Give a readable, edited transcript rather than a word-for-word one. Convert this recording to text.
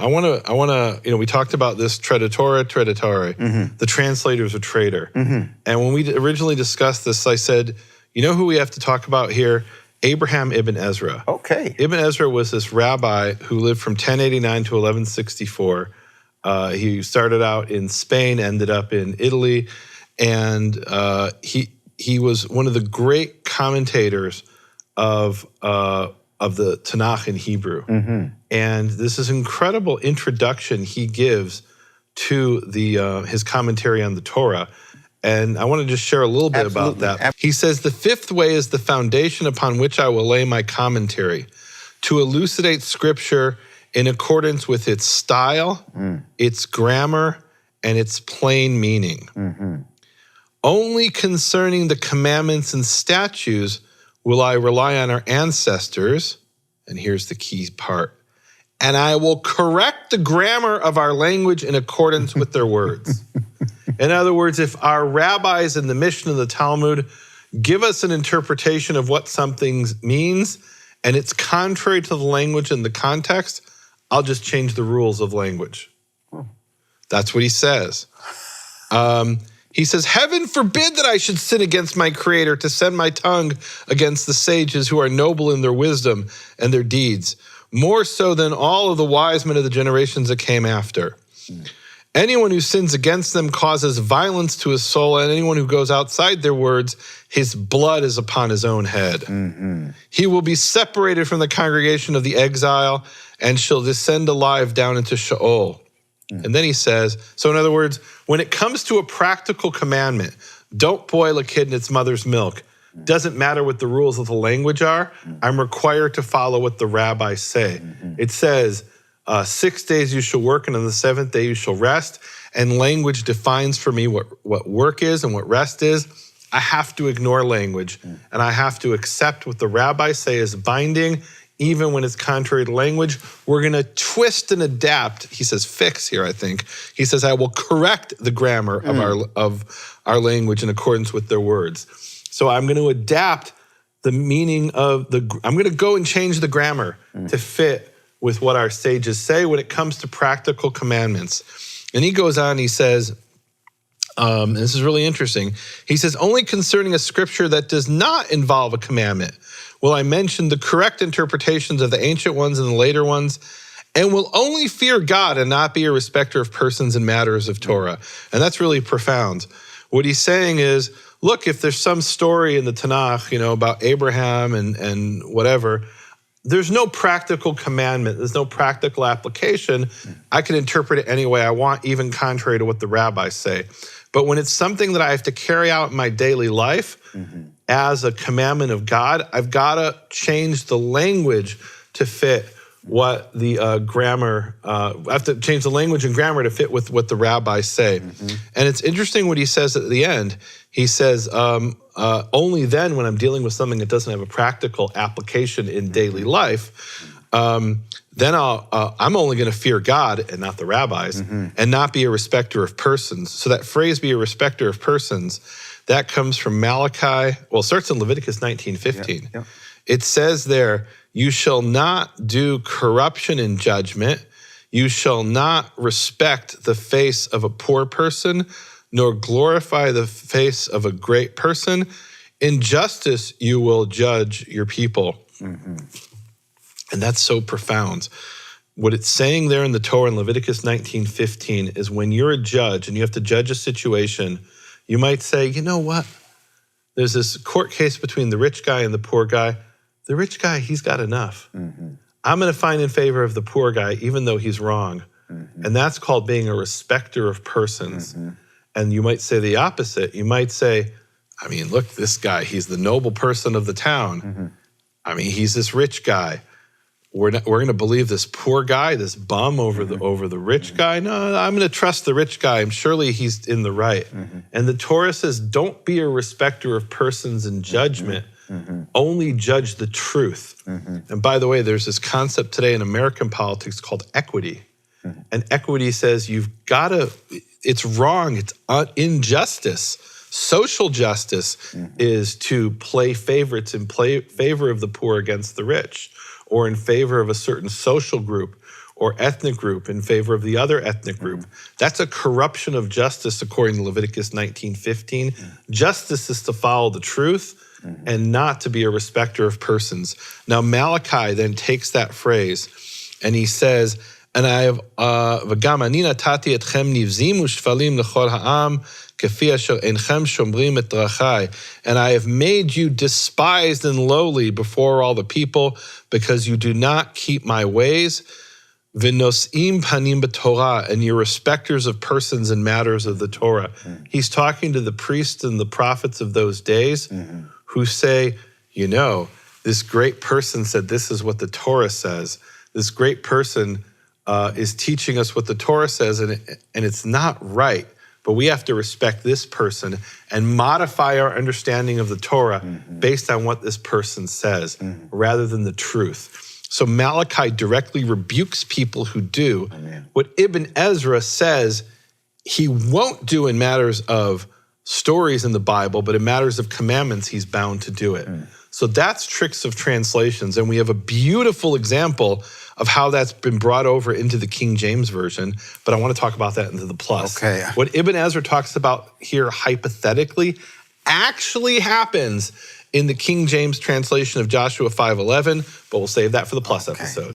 we talked about this traditore. The translator's a traitor. And when we originally discussed this, I said, you know who we have to talk about here? Abraham ibn Ezra. Okay. Ibn Ezra was this rabbi who lived from 1089 to 1164. He started out in Spain, ended up in Italy, and he was one of the great commentators of the Tanakh in Hebrew. And this is an incredible introduction he gives to his commentary on the Torah. And I want to just share a little bit about that. He says, the fifth way is the foundation upon which I will lay my commentary, to elucidate scripture in accordance with its style, its grammar, and its plain meaning. Only concerning the commandments and statutes will I rely on our ancestors, and here's the key part, and I will correct the grammar of our language in accordance with their words. In other words, if our rabbis in the Mishnah and the Talmud give us an interpretation of what something means, and it's contrary to the language and the context, I'll just change the rules of language. That's what he says. He says, heaven forbid that I should sin against my creator to send my tongue against the sages who are noble in their wisdom and their deeds, more so than all of the wise men of the generations that came after. Anyone who sins against them causes violence to his soul, and anyone who goes outside their words, his blood is upon his own head. He will be separated from the congregation of the exile and shall descend alive down into Sheol. And then he says, so in other words, when it comes to a practical commandment, don't boil a kid in its mother's milk. Doesn't matter what the rules of the language are. I'm required to follow what the rabbis say. It says, 6 days you shall work, and on the seventh day you shall rest. And language defines for me what work is and what rest is. I have to ignore language, and I have to accept what the rabbis say is binding, even when it's contrary to language. We're going to twist and adapt. He says fix here, I think. He says, I will correct the grammar of our language in accordance with their words. So I'm going to adapt the meaning of I'm going to go and change the grammar to fit with what our sages say when it comes to practical commandments. And he goes on, he says, and this is really interesting. He says, only concerning a scripture that does not involve a commandment will I mention the correct interpretations of the ancient ones and the later ones, and will only fear God and not be a respecter of persons in matters of Torah. And that's really profound. What he's saying is, look, if there's some story in the Tanakh, about Abraham and whatever, there's no practical commandment. There's no practical application. I can interpret it any way I want, even contrary to what the rabbis say. But when it's something that I have to carry out in my daily life as a commandment of God, I've got to change the language to fit what the grammar, I have to change the language and grammar to fit with what the rabbis say. And it's interesting what he says at the end. He says, only then when I'm dealing with something that doesn't have a practical application in daily life, then I'm only going to fear God and not the rabbis and not be a respecter of persons. So that phrase, be a respecter of persons, that comes from Malachi. Well, it starts in Leviticus 19:15. It says there, you shall not do corruption in judgment. You shall not respect the face of a poor person, nor glorify the face of a great person. In justice, you will judge your people. And that's so profound. What it's saying there in the Torah in Leviticus 19:15 is when you're a judge and you have to judge a situation, you might say, you know what? There's this court case between the rich guy and the poor guy. The rich guy, he's got enough. I'm going to find in favor of the poor guy, even though he's wrong. And that's called being a respecter of persons. And you might say the opposite. You might say, I mean, look, this guy, he's the noble person of the town. I mean, he's this rich guy. We're going to believe this poor guy, this bum over the rich guy? No, I'm going to trust the rich guy. Surely he's in the right. And the Torah says, don't be a respecter of persons in judgment. Only judge the truth. And by the way, there's this concept today in American politics called equity. And equity says it's wrong, it's injustice. Social justice is to play favorites and play favor of the poor against the rich, or in favor of a certain social group, or ethnic group in favor of the other ethnic group. That's a corruption of justice according to Leviticus 19:15. Justice is to follow the truth and not to be a respecter of persons. Now Malachi then takes that phrase and he says, and I have v'gam ani natati etchem nivzim u'shvalim l'chol ha'am k'fi asher enchem shomrim et drachai. And I have made you despised and lowly before all the people because you do not keep my ways. V'nosim panim b'Torah, and you're respecters of persons in matters of the Torah. He's talking to the priests and the prophets of those days who say, you know, this great person said this is what the Torah says. This great person is teaching us what the Torah says, and it's not right. But we have to respect this person and modify our understanding of the Torah based on what this person says, rather than the truth. So Malachi directly rebukes people who do what Ibn Ezra says he won't do in matters of stories in the Bible, but in matters of commandments, he's bound to do it. So that's tricks of translations. And we have a beautiful example of how that's been brought over into the King James Version, but I want to talk about that into the plus. Okay. What Ibn Ezra talks about here hypothetically actually happens in the King James translation of Joshua 5:11, but we'll save that for the plus episode.